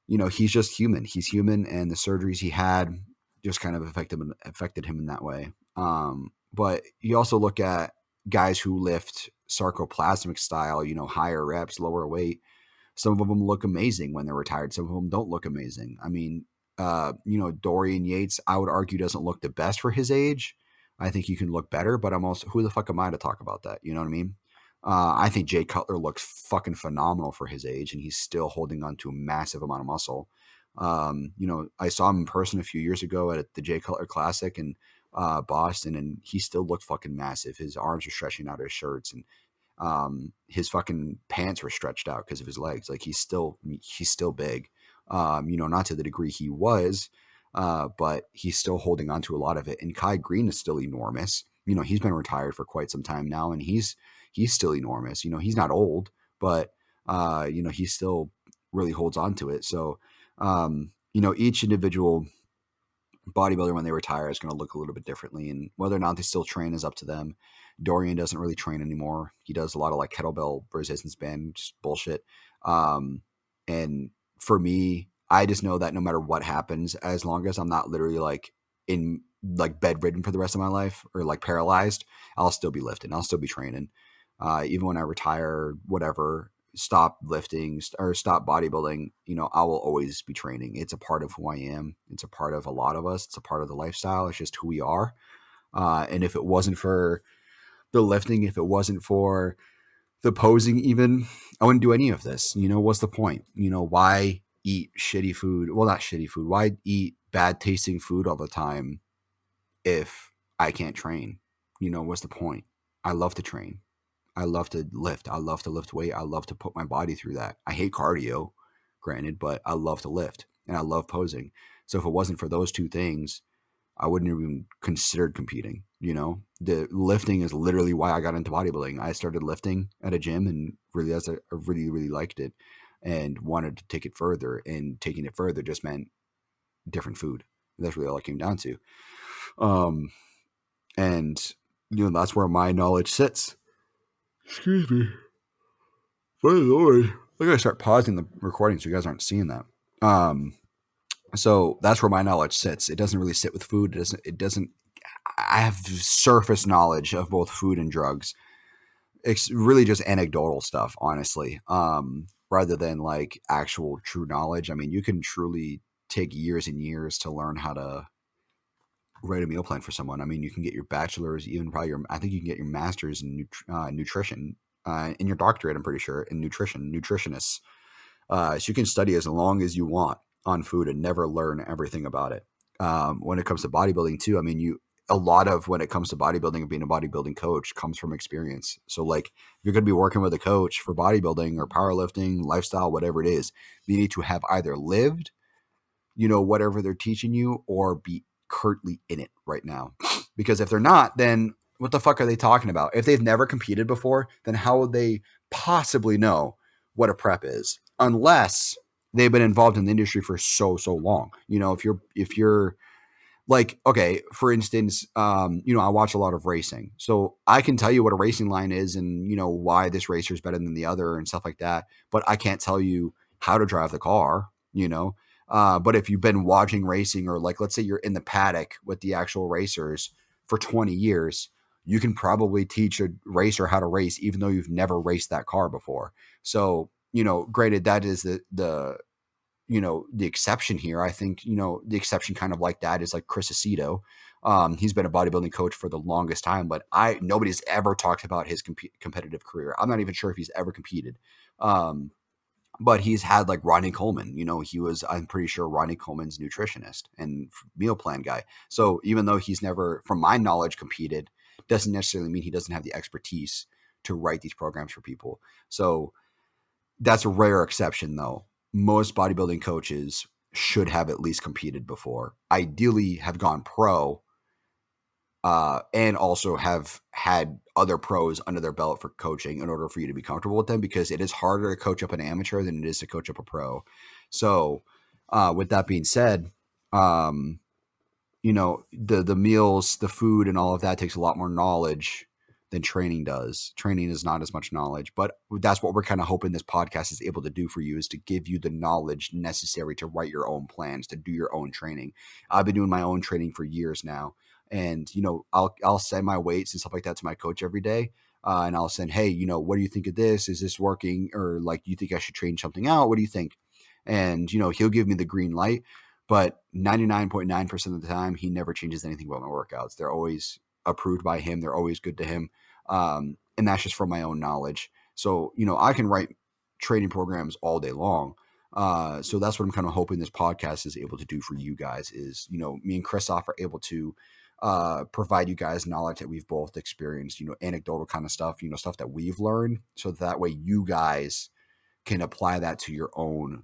he's just human. He's human, and the surgeries he had just kind of affected him in that way. But you also look at guys who lift sarcoplasmic style, higher reps, lower weight. Some of them look amazing when they're retired. Some of them don't look amazing. I mean, Dorian Yates, I would argue, doesn't look the best for his age. I think you can look better, but I'm also, who the fuck am I to talk about that? You know what I mean? I think Jay Cutler looks fucking phenomenal for his age, and he's still holding on to a massive amount of muscle. I saw him in person a few years ago at the Jay Cutler Classic in Boston, and he still looked fucking massive. His arms were stretching out of his shirts, and his fucking pants were stretched out because of his legs. Like he's still big, not to the degree he was, but he's still holding on to a lot of it. And Kai Green is still enormous. He's been retired for quite some time now, and he's still enormous. He's not old, but he still really holds on to it. So, each individual bodybuilder when they retire is going to look a little bit differently, and whether or not they still train is up to them. Dorian doesn't really train anymore. He does a lot of like kettlebell resistance band bullshit. And for me, I just know that no matter what happens, as long as I'm not literally like in like bedridden for the rest of my life or like paralyzed, I'll still be lifting. I'll still be training. Even when I retire, whatever, stop lifting or stop bodybuilding, I will always be training. It's a part of who I am. It's a part of a lot of us. It's a part of the lifestyle. It's just who we are. And if it wasn't for the lifting, if it wasn't for the posing, even, I wouldn't do any of this. What's the point? Why eat shitty food? Well, not shitty food. Why eat bad tasting food all the time if I can't train? What's the point? I love to train. I love to lift. I love to lift weight. I love to put my body through that. I hate cardio, granted, but I love to lift and I love posing. So if it wasn't for those two things, I wouldn't have even considered competing. The lifting is literally why I got into bodybuilding. I started lifting at a gym and realized I really, really liked it and wanted to take it further. And taking it further just meant different food. That's really all it came down to. And that's where my knowledge sits. Excuse me. My Lord. I gotta start pausing the recording so you guys aren't seeing that. So that's where my knowledge sits. It doesn't really sit with food. It doesn't, I have surface knowledge of both food and drugs. It's really just anecdotal stuff, honestly, rather than like actual true knowledge. I mean, you can truly take years and years to learn how to write a meal plan for someone. I mean, you can get your bachelor's, even probably I think you can get your master's in nutrition, in your doctorate, I'm pretty sure, in nutritionists. So you can study as long as you want on food and never learn everything about it. When it comes to bodybuilding too, I mean, a lot of when it comes to bodybuilding and being a bodybuilding coach comes from experience. So like if you're going to be working with a coach for bodybuilding or powerlifting, lifestyle, whatever it is, you need to have either lived, whatever they're teaching you, or be currently in it right now. Because if they're not, then what the fuck are they talking about? If they've never competed before, then how would they possibly know what a prep is? Unless they've been involved in the industry for so long. If you're like, okay, for instance, I watch a lot of racing, so I can tell you what a racing line is and why this racer is better than the other and stuff like that. But I can't tell you how to drive the car. But if you've been watching racing, or like, let's say you're in the paddock with the actual racers for 20 years, you can probably teach a racer how to race, even though you've never raced that car before. So, granted, that is the exception here. I think, the exception kind of like that is like Chris Aceto. He's been a bodybuilding coach for the longest time, but nobody's ever talked about his competitive career. I'm not even sure if he's ever competed. But he's had like Ronnie Coleman, I'm pretty sure Ronnie Coleman's nutritionist and meal plan guy. So even though he's never, from my knowledge, competed, doesn't necessarily mean he doesn't have the expertise to write these programs for people. So that's a rare exception though. Most bodybuilding coaches should have at least competed before, ideally have gone pro, and also have had other pros under their belt for coaching in order for you to be comfortable with them, because it is harder to coach up an amateur than it is to coach up a pro. So with that being said, the meals, the food and all of that takes a lot more knowledge than training does. Training is not as much knowledge, but that's what we're kind of hoping this podcast is able to do for you, is to give you the knowledge necessary to write your own plans, to do your own training. I've been doing my own training for years now. And, I'll send my weights and stuff like that to my coach every day. And I'll send, hey, what do you think of this? Is this working? Or like, do you think I should change something out? What do you think? And, he'll give me the green light, but 99.9% of the time, he never changes anything about my workouts. They're always approved by him. They're always good to him. And that's just from my own knowledge. So, I can write training programs all day long. So that's what I'm kind of hoping this podcast is able to do for you guys is, me and Christoph are able to provide you guys knowledge that we've both experienced, anecdotal kind of stuff, stuff that we've learned, so that way you guys can apply that to your own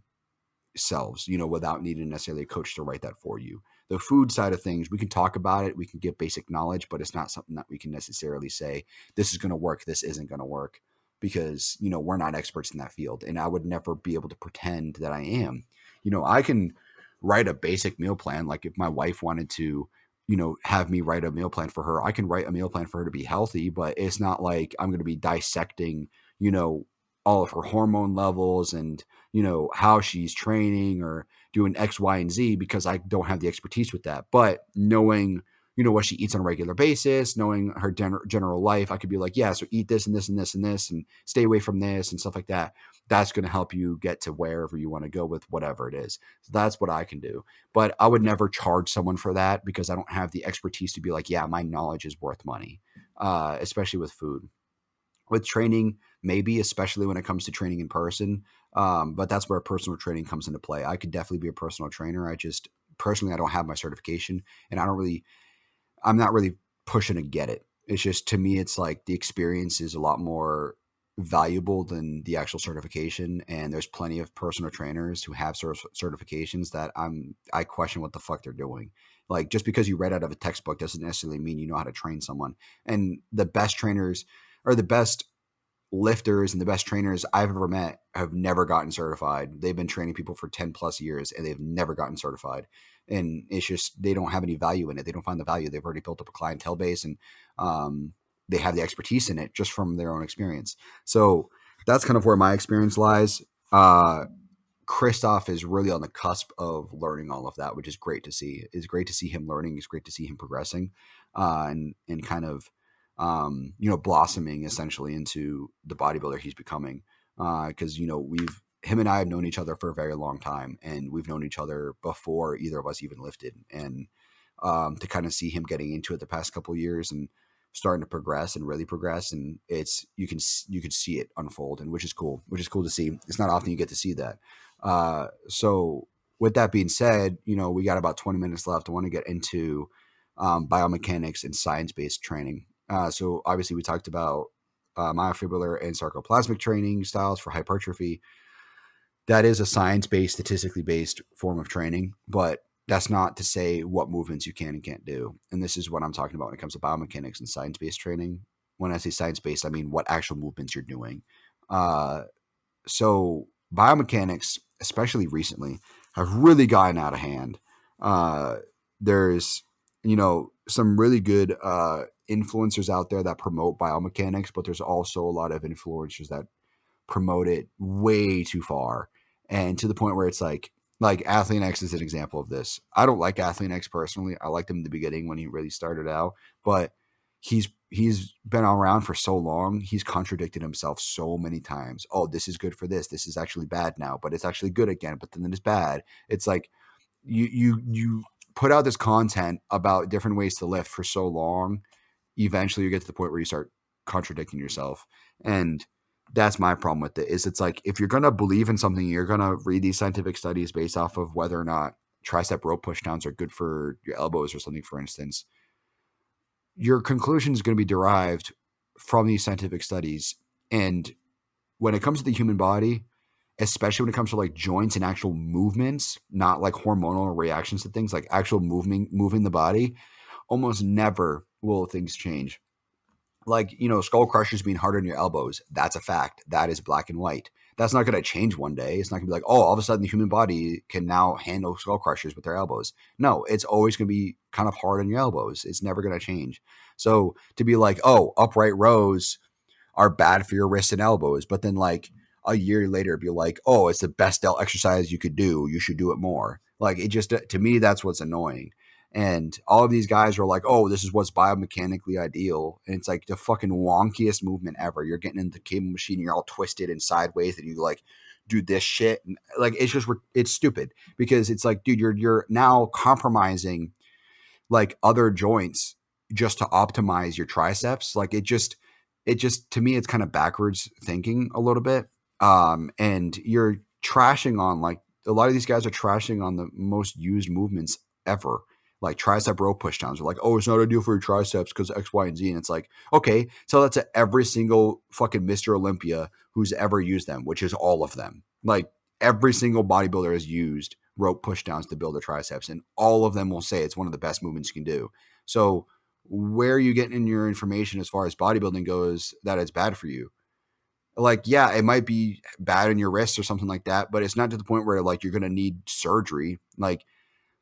selves, without needing necessarily a coach to write that for you. The food side of things, we can talk about it. We can get basic knowledge, but it's not something that we can necessarily say, this is going to work, this isn't going to work, because, we're not experts in that field. And I would never be able to pretend that I am. I can write a basic meal plan. Like if my wife wanted to, have me write a meal plan for her, I can write a meal plan for her to be healthy, but it's not like I'm going to be dissecting, all of her hormone levels and, how she's training or doing X, Y, and Z, because I don't have the expertise with that. But knowing, what she eats on a regular basis, knowing her general life. I could be like, yeah, so eat this and this and this and this and stay away from this and stuff like that. That's going to help you get to wherever you want to go with whatever it is. So that's what I can do. But I would never charge someone for that because I don't have the expertise to be like, yeah, my knowledge is worth money, especially with food. With training, maybe, especially when it comes to training in person. But that's where personal training comes into play. I could definitely be a personal trainer. Personally, I don't have my certification, and I'm not really pushing to get it. It's just, to me, it's like the experience is a lot more valuable than the actual certification. And there's plenty of personal trainers who have certifications that I question what the fuck they're doing. Like, just because you read out of a textbook doesn't necessarily mean you know how to train someone. And the best trainers, or the best lifters and the best trainers I've ever met, have never gotten certified. They've been training people for 10 plus years and they've never gotten certified. And it's just, they don't have any value in it. They don't find the value. They've already built up a clientele base, and they have the expertise in it just from their own experience. So that's kind of where my experience lies. Christoph is really on the cusp of learning all of that, which is great to see. It's great to see him learning. It's great to see him progressing, and kind of, blossoming essentially into the bodybuilder he's becoming. Because, him and I have known each other for a very long time, and we've known each other before either of us even lifted. And to kind of see him getting into it the past couple of years and starting to progress and really progress, and you can see it unfold, and which is cool to see. It's not often you get to see that. So with that being said, we got about 20 minutes left. I want to get into biomechanics and science-based training. So obviously we talked about myofibrillar and sarcoplasmic training styles for hypertrophy. That is a science-based, statistically based form of training, but that's not to say what movements you can and can't do. And this is what I'm talking about when it comes to biomechanics and science-based training. When I say science-based, I mean what actual movements you're doing. So biomechanics, especially recently, have really gotten out of hand. There's, some really good influencers out there that promote biomechanics, but there's also a lot of influencers that promote it way too far, and to the point where it's like Athlete X is an example of this. I don't like Athlete X personally. I liked him in the beginning when he really started out, but he's been around for so long. He's contradicted himself so many times. Oh, this is good for this. This is actually bad now, but it's actually good again. But then it's bad. It's like you put out this content about different ways to lift for so long. Eventually, you get to the point where you start contradicting yourself, and that's my problem with it. It's like, if you're gonna believe in something, you're gonna read these scientific studies based off of whether or not tricep rope pushdowns are good for your elbows or something, for instance. Your conclusion is going to be derived from these scientific studies. And when it comes to the human body, especially when it comes to like joints and actual movements, not like hormonal reactions to things, like actual moving the body, almost never will things change. Like, skull crushers being harder on your elbows, that's a fact. That is black and white. That's not going to change one day. It's not going to be like, oh, all of a sudden the human body can now handle skull crushers with their elbows. No, it's always going to be kind of hard on your elbows. It's never going to change. So to be like, oh, upright rows are bad for your wrists and elbows, but then like a year later be like, oh, it's the best delt exercise you could do, you should do it more. Like, it just, to me, that's what's annoying. And all of these guys are like, oh, this is what's biomechanically ideal. And it's like the fucking wonkiest movement ever. You're getting into the cable machine, you're all twisted and sideways, and you like do this shit. And like, it's stupid, because it's like, dude, you're now compromising like other joints just to optimize your triceps. Like, it just, to me, it's kind of backwards thinking a little bit. And you're trashing on, like, a lot of these guys are trashing on the most used movements ever. Like tricep row pushdowns. They're like, oh, it's not ideal for your triceps because X, Y, and Z. And it's like, okay, tell that to every single fucking Mr. Olympia who's ever used them, which is all of them. Like, every single bodybuilder has used rope pushdowns to build their triceps, and all of them will say it's one of the best movements you can do. So where are you getting in your information as far as bodybuilding goes that it's bad for you? Like, yeah, it might be bad on your wrists or something like that, but it's not to the point where like you're going to need surgery. Like,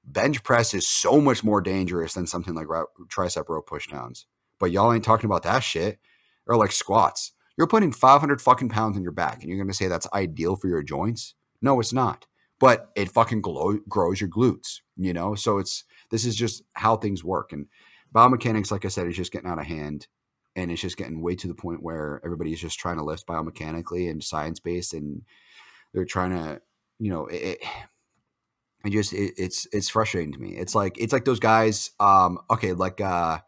bench press is so much more dangerous than something like tricep row pushdowns. But y'all ain't talking about that shit. Or like squats. You're putting 500 fucking pounds on your back, and you're going to say that's ideal for your joints? No, it's not. But it fucking grows your glutes, So this is just how things work. And biomechanics, like I said, is just getting out of hand, and it's just getting way to the point where everybody's just trying to lift biomechanically and science-based, and they're trying to, it's frustrating to me. It's like those guys. Okay, like I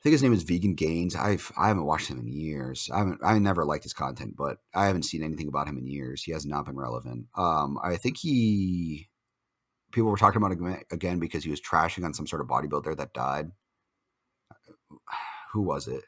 think his name is Vegan Gains. I haven't watched him in years. I never liked his content, but I haven't seen anything about him in years. He has not been relevant. I think people were talking about him again because he was trashing on some sort of bodybuilder that died. Who was it?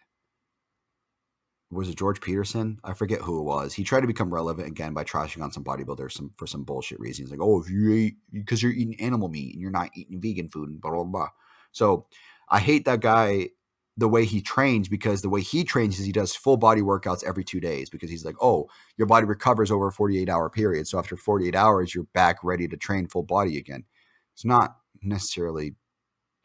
Was it George Peterson? I forget who it was. He tried to become relevant again by trashing on some bodybuilders for some bullshit reasons. Like, oh, if you eat, because you're eating animal meat and you're not eating vegan food and blah, blah, blah. So I hate that guy, the way he trains, because the way he trains is he does full body workouts every 2 days, because he's like, oh, your body recovers over a 48-hour period. So after 48 hours, you're back ready to train full body again. It's not necessarily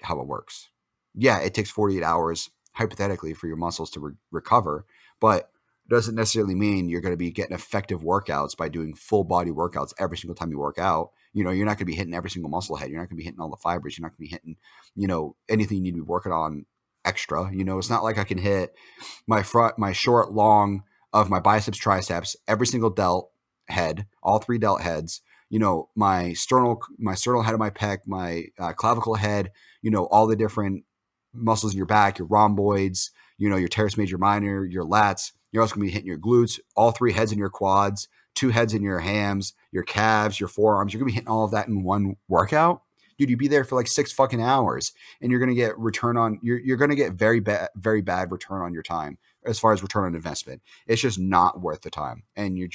how it works. Yeah, it takes 48 hours hypothetically for your muscles to recover, but it doesn't necessarily mean you're going to be getting effective workouts by doing full body workouts every single time you work out. You're not going to be hitting every single muscle head. You're not going to be hitting all the fibers. You're not going to be hitting, anything you need to be working on extra. It's not like I can hit my short, long of my biceps, triceps, every single delt head, all 3 delt heads, my sternal head of my pec, my clavicle head, all the different muscles in your back, your rhomboids, your teres major minor, your lats. You're also going to be hitting your glutes, all 3 heads in your quads, 2 heads in your hams, your calves, your forearms. You're going to be hitting all of that in one workout. Dude, you'd be there for like 6 fucking hours, and you're going to get you're going to get very bad return on your time as far as return on investment. It's just not worth the time. And you're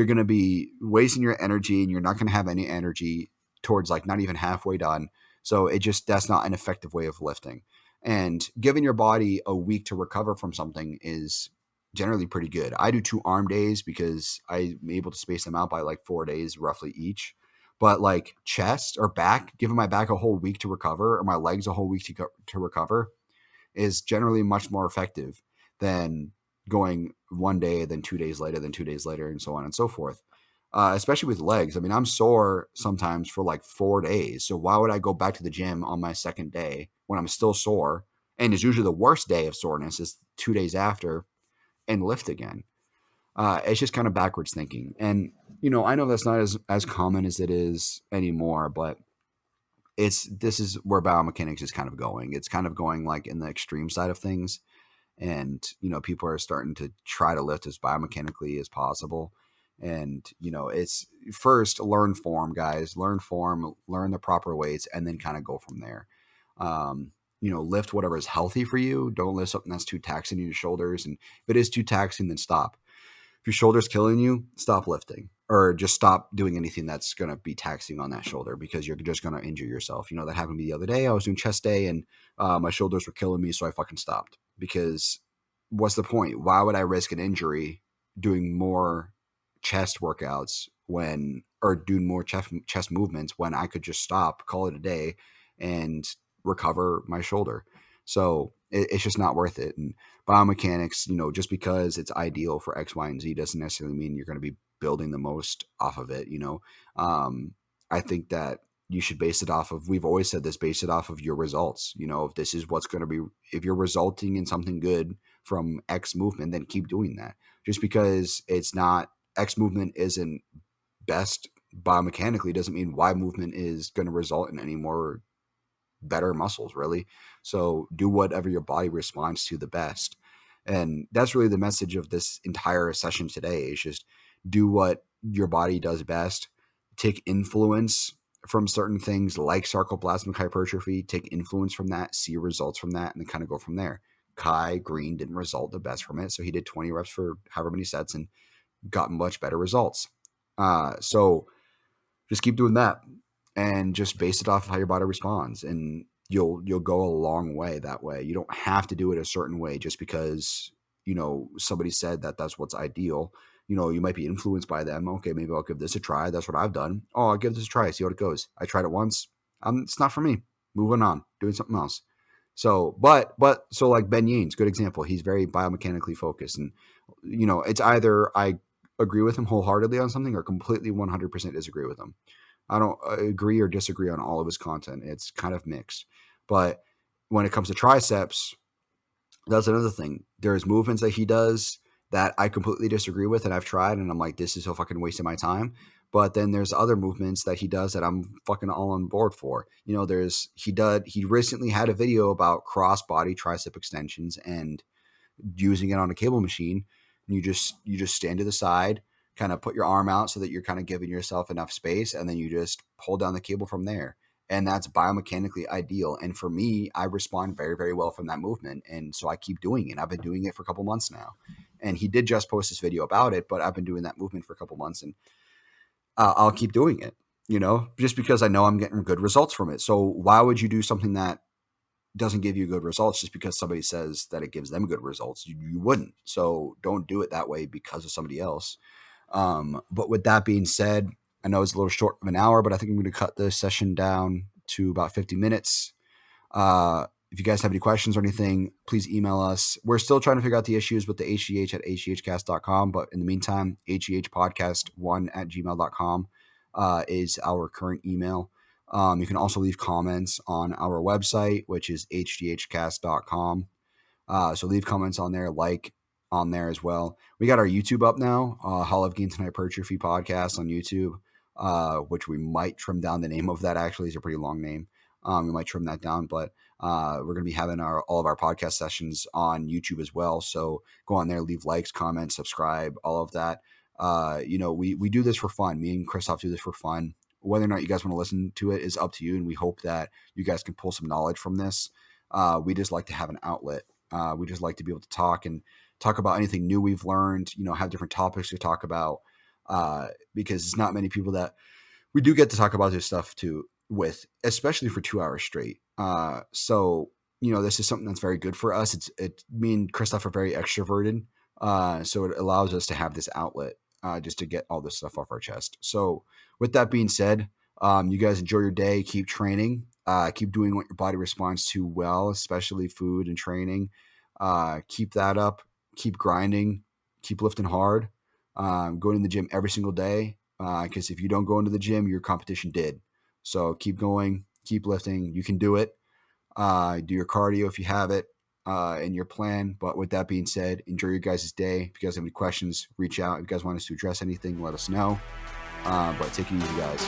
going to be wasting your energy, and you're not going to have any energy towards like not even halfway done. So that's not an effective way of lifting. And giving your body a week to recover from something is generally pretty good. I do 2 arm days because I'm able to space them out by like 4 days roughly each. But like chest or back, giving my back a whole week to recover, or my legs a whole week to recover, is generally much more effective than going 1 day, then 2 days later, then 2 days later, and so on and so forth. Especially with legs. I mean, I'm sore sometimes for like 4 days. So why would I go back to the gym on my second day when I'm still sore? And it's usually the worst day of soreness is 2 days after, and lift again. It's just kind of backwards thinking. And, I know that's not as common as it is anymore, but this is where biomechanics is kind of going. It's kind of going like in the extreme side of things. And, people are starting to try to lift as biomechanically as possible. And, it's first learn form, guys, learn the proper weights, and then kind of go from there. Lift whatever is healthy for you. Don't lift something that's too taxing to your shoulders. And if it is too taxing, then stop. If your shoulder's killing you, stop lifting, or just stop doing anything that's going to be taxing on that shoulder, because you're just going to injure yourself. That happened to me the other day. I was doing chest day, and my shoulders were killing me. So I fucking stopped, because what's the point? Why would I risk an injury doing more chest workouts or doing more chest movements when I could just stop, call it a day, and recover my shoulder? So it's just not worth it. And biomechanics, just because it's ideal for X, Y, and Z doesn't necessarily mean you're going to be building the most off of it. I think that you should base it off of, we've always said this, base it off of your results. If this is what's going to be, if you're resulting in something good from X movement, then keep doing that. Just because it's not, X movement isn't best biomechanically doesn't mean Y movement is going to result in any more better muscles, really. So do whatever your body responds to the best. And that's really the message of this entire session today, is just do what your body does best. Take influence from certain things like sarcoplasmic hypertrophy, take influence from that, see results from that, and then kind of go from there. Kai Green didn't result the best from it, so he did 20 reps for however many sets and got much better results. So just keep doing that, and just base it off of how your body responds, and you'll go a long way that way. You don't have to do it a certain way just because somebody said that that's what's ideal. You might be influenced by them. Okay, maybe I'll give this a try. That's what I've done. Oh, I'll give this a try, see how it goes. I tried it once. It's not for me. Moving on, doing something else. So, so like Ben Yanes, good example. He's very biomechanically focused, and it's either I agree with him wholeheartedly on something or completely 100% disagree with him. I don't agree or disagree on all of his content. It's kind of mixed, but when it comes to triceps, that's another thing. There's movements that he does that I completely disagree with, and I've tried, and I'm like, this is so fucking wasting my time. But then there's other movements that he does that I'm fucking all on board for. You know, he recently had a video about cross body tricep extensions and using it on a cable machine. And you just stand to the side, kind of put your arm out so that you're kind of giving yourself enough space, and then you just pull down the cable from there. And that's biomechanically ideal. And for me, I respond very, very well from that movement. And so I keep doing it. I've been doing it for a couple months now. And he did just post this video about it, but I've been doing that movement for a couple months, and I'll keep doing it, you know, just because I know I'm getting good results from it. So why would you do something that doesn't give you good results just because somebody says that it gives them good results? You wouldn't. So don't do it that way because of somebody else. But with that being said, I know it's a little short of an hour, but I think I'm going to cut the session down to about 50 minutes. If you guys have any questions or anything, please email us. We're still trying to figure out the issues with the HGH at hghcast.com. But in the meantime, hghpodcast1@gmail.com is our current email. You can also leave comments on our website, which is hghcast.com. So leave comments on there, on there as well. We got our YouTube up now, Hall of Gains and Hypertrophy podcast on YouTube, which we might trim down the name of that. Actually, it's a pretty long name. We might trim that down, but we're going to be having all of our podcast sessions on YouTube as well. So go on there, leave likes, comments, subscribe, all of that. You know, we do this for fun. Me and Christoph do this for fun. Whether or not you guys want to listen to it is up to you, and we hope that you guys can pull some knowledge from this. We just like to have an outlet. We just like to be able to talk about anything new we've learned, you know, have different topics to talk about, because it's not many people that we do get to talk about this stuff with, especially for 2 hours straight. So, you know, this is something that's very good for us. Me and Christoph are very extroverted. So it allows us to have this outlet, just to get all this stuff off our chest. So with that being said, you guys enjoy your day, keep training, keep doing what your body responds to well, especially food and training. Keep that up, keep grinding, keep lifting hard, going to the gym every single day. Because if you don't go into the gym, your competition did. So keep going, keep lifting. You can do it. Do your cardio if you have it in your plan. But with that being said, enjoy your guys' day. If you guys have any questions, reach out. If you guys want us to address anything, let us know. But take it easy, guys.